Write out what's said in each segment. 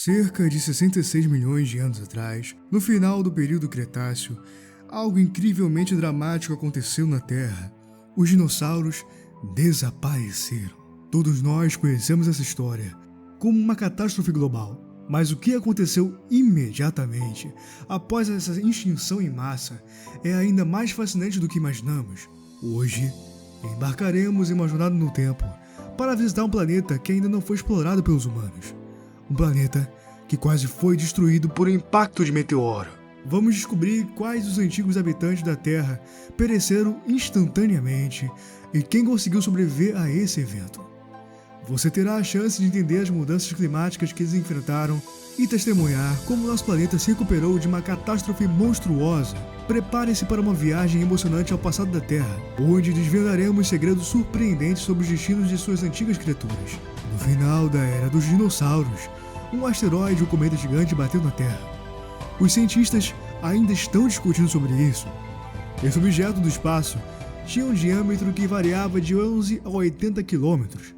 Cerca de 66 milhões de anos atrás, no final do período Cretáceo, algo incrivelmente dramático aconteceu na Terra. Os dinossauros desapareceram. Todos nós conhecemos essa história como uma catástrofe global. Mas o que aconteceu imediatamente após essa extinção em massa é ainda mais fascinante do que imaginamos. Hoje, embarcaremos em uma jornada no tempo para visitar um planeta que ainda não foi explorado pelos humanos. Um planeta que quase foi destruído por um impacto de meteoro. Vamos descobrir quais os antigos habitantes da Terra pereceram instantaneamente e quem conseguiu sobreviver a esse evento. Você terá a chance de entender as mudanças climáticas que eles enfrentaram e testemunhar como nosso planeta se recuperou de uma catástrofe monstruosa. Prepare-se para uma viagem emocionante ao passado da Terra, onde desvendaremos segredos surpreendentes sobre os destinos de suas antigas criaturas. No final da Era dos Dinossauros, um asteroide ou cometa gigante bateu na Terra. Os cientistas ainda estão discutindo sobre isso. Esse objeto do espaço tinha um diâmetro que variava de 11 a 80 quilômetros,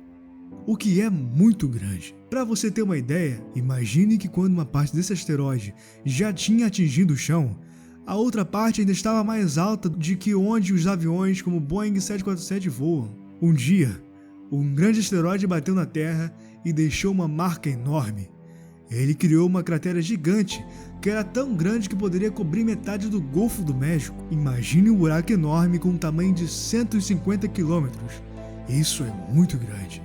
o que é muito grande. Para você ter uma ideia, imagine que quando uma parte desse asteroide já tinha atingido o chão, a outra parte ainda estava mais alta do que onde os aviões como o Boeing 747 voam. Um dia, um grande asteroide bateu na Terra e deixou uma marca enorme. Ele criou uma cratera gigante que era tão grande que poderia cobrir metade do Golfo do México. Imagine um buraco enorme com um tamanho de 150 quilômetros. Isso é muito grande.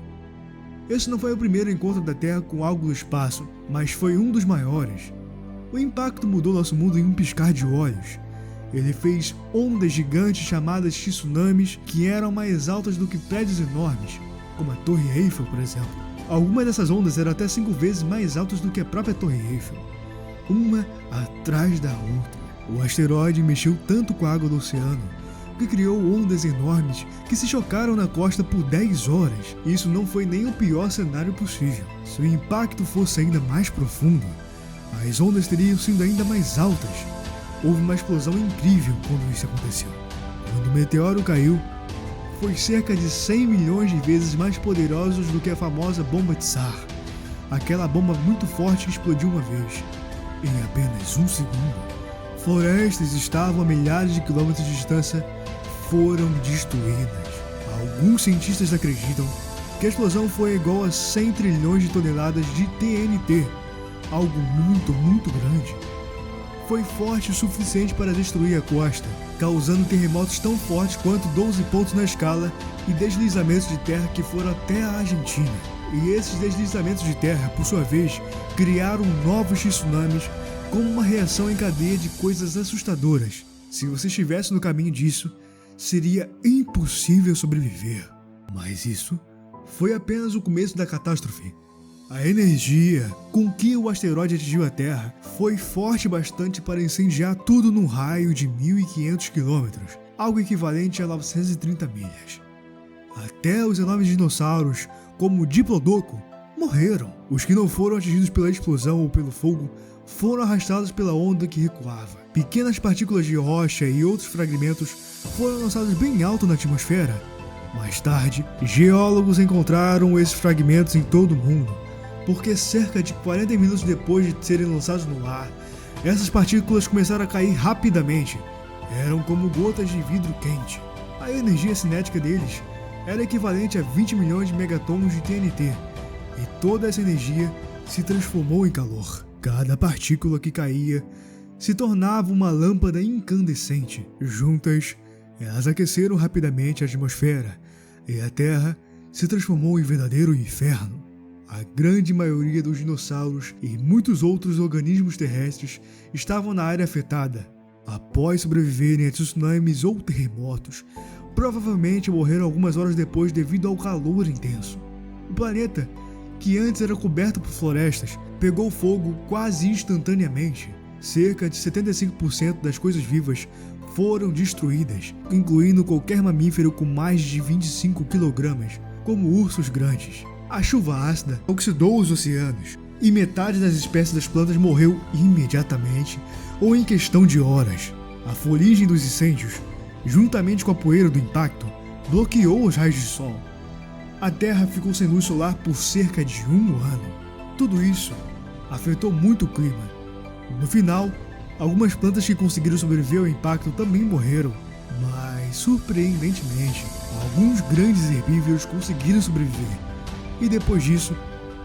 Esse não foi o primeiro encontro da Terra com algo do espaço, mas foi um dos maiores. O impacto mudou nosso mundo em um piscar de olhos. Ele fez ondas gigantes chamadas tsunamis que eram mais altas do que prédios enormes, como a Torre Eiffel, por exemplo. Algumas dessas ondas eram até 5 vezes mais altas do que a própria Torre Eiffel, uma atrás da outra. O asteroide mexeu tanto com a água do oceano que criou ondas enormes que se chocaram na costa por 10 horas. Isso não foi nem o pior cenário possível. Se o impacto fosse ainda mais profundo, as ondas teriam sido ainda mais altas. Houve uma explosão incrível quando isso aconteceu. Quando o meteoro caiu, foi cerca de 100 milhões de vezes mais poderosos do que a famosa bomba Tsar, aquela bomba muito forte que explodiu uma vez, em apenas um segundo. Florestas estavam a milhares de quilômetros de distância foram destruídas. Alguns cientistas acreditam que a explosão foi igual a 100 trilhões de toneladas de TNT, algo muito grande. Foi forte o suficiente para destruir a costa, causando terremotos tão fortes quanto 12 pontos na escala e deslizamentos de terra que foram até a Argentina. E esses deslizamentos de terra, por sua vez, criaram novos tsunamis como uma reação em cadeia de coisas assustadoras. Se você estivesse no caminho disso, seria impossível sobreviver. Mas isso foi apenas o começo da catástrofe. A energia com que o asteroide atingiu a Terra foi forte bastante para incendiar tudo num raio de 1.500 quilômetros, algo equivalente a 930 milhas. Até os enormes dinossauros, como o Diplodocus, morreram. Os que não foram atingidos pela explosão ou pelo fogo foram arrastados pela onda que recuava. Pequenas partículas de rocha e outros fragmentos foram lançados bem alto na atmosfera. Mais tarde, geólogos encontraram esses fragmentos em todo o mundo, porque cerca de 40 minutos depois de serem lançados no ar, essas partículas começaram a cair rapidamente. Eram como gotas de vidro quente. A energia cinética deles era equivalente a 20 milhões de megatons de TNT, e toda essa energia se transformou em calor. Cada partícula que caía se tornava uma lâmpada incandescente. Juntas, elas aqueceram rapidamente a atmosfera, e a Terra se transformou em verdadeiro inferno. A grande maioria dos dinossauros e muitos outros organismos terrestres estavam na área afetada. Após sobreviverem a tsunamis ou terremotos, provavelmente morreram algumas horas depois devido ao calor intenso. O planeta, que antes era coberto por florestas, pegou fogo quase instantaneamente. Cerca de 75% das coisas vivas foram destruídas, incluindo qualquer mamífero com mais de 25 kg, como ursos grandes. A chuva ácida oxidou os oceanos e metade das espécies das plantas morreu imediatamente ou em questão de horas. A fuligem dos incêndios, juntamente com a poeira do impacto, bloqueou os raios de sol. A Terra ficou sem luz solar por cerca de 1 ano. Tudo isso afetou muito o clima. No final, algumas plantas que conseguiram sobreviver ao impacto também morreram, mas, surpreendentemente, alguns grandes herbívoros conseguiram sobreviver. E depois disso,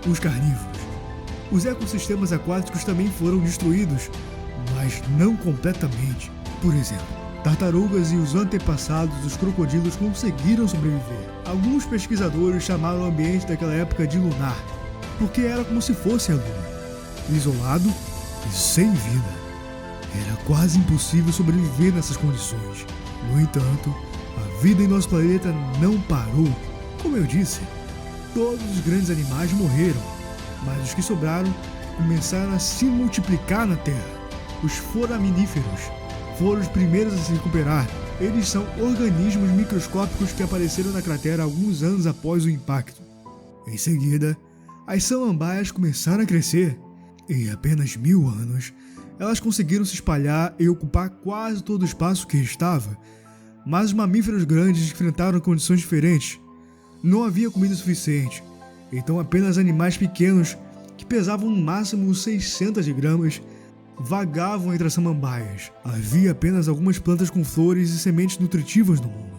os carnívoros. Os ecossistemas aquáticos também foram destruídos, mas não completamente. Por exemplo, tartarugas e os antepassados dos crocodilos conseguiram sobreviver. Alguns pesquisadores chamaram o ambiente daquela época de lunar, porque era como se fosse a Lua, isolado e sem vida. Era quase impossível sobreviver nessas condições. No entanto, a vida em nosso planeta não parou. Como eu disse, todos os grandes animais morreram, mas os que sobraram começaram a se multiplicar na Terra. Os foraminíferos foram os primeiros a se recuperar. Eles são organismos microscópicos que apareceram na cratera alguns anos após o impacto. Em seguida, as samambaias começaram a crescer. Em apenas 1000 anos, elas conseguiram se espalhar e ocupar quase todo o espaço que restava. Mas os mamíferos grandes enfrentaram condições diferentes. Não havia comida suficiente, então apenas animais pequenos, que pesavam no máximo 600 gramas, vagavam entre as samambaias. Havia apenas algumas plantas com flores e sementes nutritivas no mundo.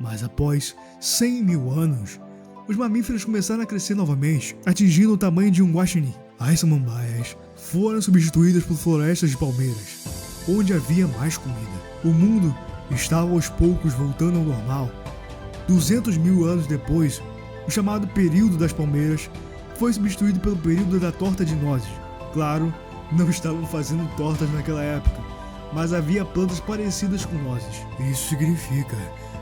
Mas após 100.000 anos, os mamíferos começaram a crescer novamente, atingindo o tamanho de um guaxinim. As samambaias foram substituídas por florestas de palmeiras, onde havia mais comida. O mundo estava aos poucos voltando ao normal. 200.000 anos depois, o chamado período das palmeiras foi substituído pelo período da torta de nozes. Claro, não estavam fazendo tortas naquela época, mas havia plantas parecidas com nozes. Isso significa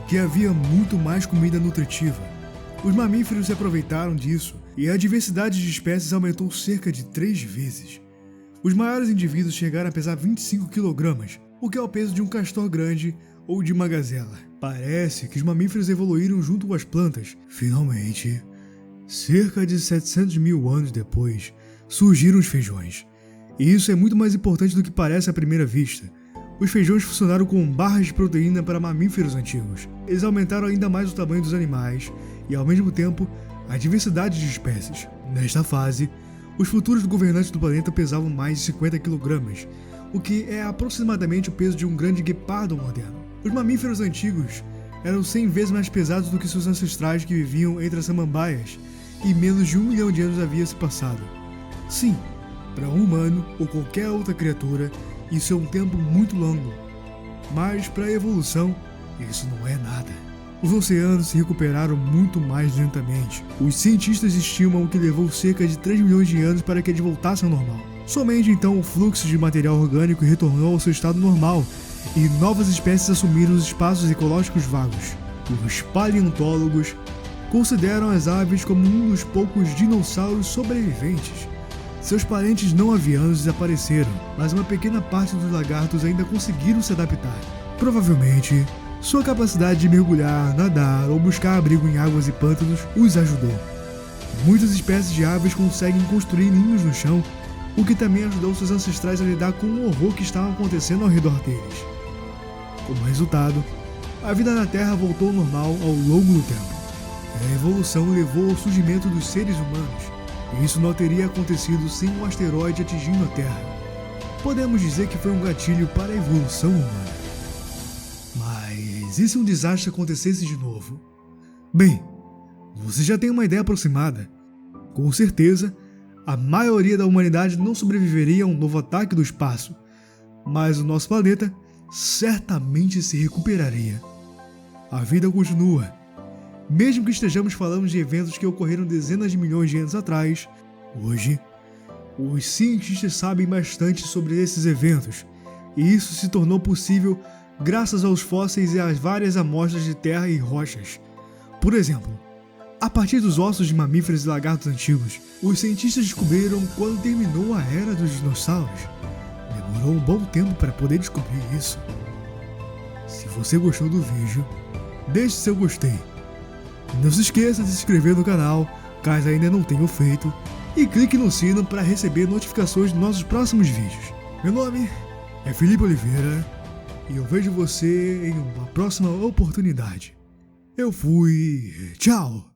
que havia muito mais comida nutritiva. Os mamíferos se aproveitaram disso e a diversidade de espécies aumentou cerca de 3 vezes. Os maiores indivíduos chegaram a pesar 25 kg, o que é o peso de um castor grande ou de uma gazela. Parece que os mamíferos evoluíram junto com as plantas. Finalmente, cerca de 700.000 anos depois, surgiram os feijões. E isso é muito mais importante do que parece à primeira vista. Os feijões funcionaram como barras de proteína para mamíferos antigos. Eles aumentaram ainda mais o tamanho dos animais e, ao mesmo tempo, a diversidade de espécies. Nesta fase, os futuros governantes do planeta pesavam mais de 50 kg, o que é aproximadamente o peso de um grande guepardo moderno. Os mamíferos antigos eram 100 vezes mais pesados do que seus ancestrais que viviam entre as samambaias, e menos de 1 milhão de anos havia se passado. Sim, para um humano ou qualquer outra criatura, isso é um tempo muito longo, mas para a evolução, isso não é nada. Os oceanos se recuperaram muito mais lentamente. Os cientistas estimam que levou cerca de 3 milhões de anos para que eles voltassem ao normal. Somente então o fluxo de material orgânico retornou ao seu estado normal e novas espécies assumiram os espaços ecológicos vagos. Os paleontólogos consideram as aves como um dos poucos dinossauros sobreviventes. Seus parentes não avianos desapareceram, mas uma pequena parte dos lagartos ainda conseguiram se adaptar. Provavelmente, sua capacidade de mergulhar, nadar ou buscar abrigo em águas e pântanos os ajudou. Muitas espécies de aves conseguem construir ninhos no chão, o que também ajudou seus ancestrais a lidar com o horror que estava acontecendo ao redor deles. Como resultado, a vida na Terra voltou ao normal ao longo do tempo. E a evolução levou ao surgimento dos seres humanos. E isso não teria acontecido sem um asteroide atingindo a Terra. Podemos dizer que foi um gatilho para a evolução humana. Mas e se um desastre acontecesse de novo? Bem, você já tem uma ideia aproximada. Com certeza, a maioria da humanidade não sobreviveria a um novo ataque do espaço, mas o nosso planeta certamente se recuperaria. A vida continua. Mesmo que estejamos falando de eventos que ocorreram dezenas de milhões de anos atrás, hoje, os cientistas sabem bastante sobre esses eventos, e isso se tornou possível graças aos fósseis e às várias amostras de terra e rochas. Por exemplo, a partir dos ossos de mamíferos e lagartos antigos, os cientistas descobriram quando terminou a era dos dinossauros. Demorou um bom tempo para poder descobrir isso. Se você gostou do vídeo, deixe seu gostei. Não se esqueça de se inscrever no canal, caso ainda não tenha feito, e clique no sino para receber notificações dos nossos próximos vídeos. Meu nome é Felipe Oliveira e eu vejo você em uma próxima oportunidade. Eu fui. Tchau!